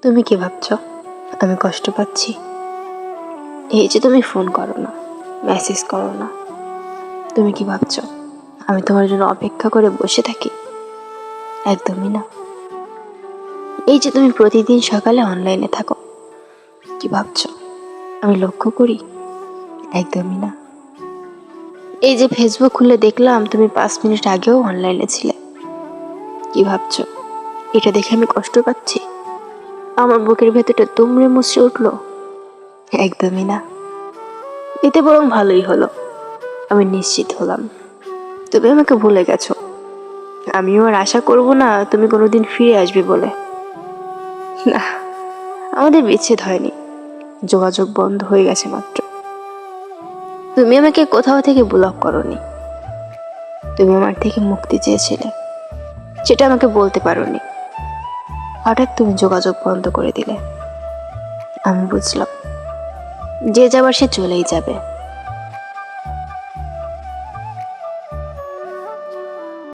তুমি কি ভাবছো আমি কষ্ট পাচ্ছি? এই যে তুমি ফোন করো না, মেসেজ করো না, তুমি কি ভাবছো আমি তোমার জন্য অপেক্ষা করে বসে থাকি? একদমই না। এই যে তুমি প্রতিদিন সকালে অনলাইনে থাকো, কি ভাবছো আমি লক্ষ্য করি? একদমই না। এই যে ফেসবুক খুলে দেখলাম তুমি 5 মিনিট আগেও অনলাইনে ছিলে, কি ভাবছো এটা দেখে আমি কষ্ট পাচ্ছি? আমার বুকের ভেতরটা দুমড়ে মুচড়ে উঠলো? একদমই না। এতে বরং ভালোই হলো, আমি নিশ্চিত হলাম তুমি আমাকে ভুলে গেছো। আমিও আর আশা করব না তুমি কোনোদিন ফিরে আসবে বলে। না, আমাদের বিচ্ছেদ হয়নি, যোগাযোগ বন্ধ হয়ে গেছে মাত্র। তুমি আমাকে কোথাও থেকে ব্লক করোনি, তুমি আমার থেকে মুক্তি চেয়েছিলে, সেটা আমাকে বলতে পারোনি। হঠাৎ তুমি যোগাযোগ বন্ধ করে দিলে। আমি বুঝলাম যে যাবার সে চলেই যাবে।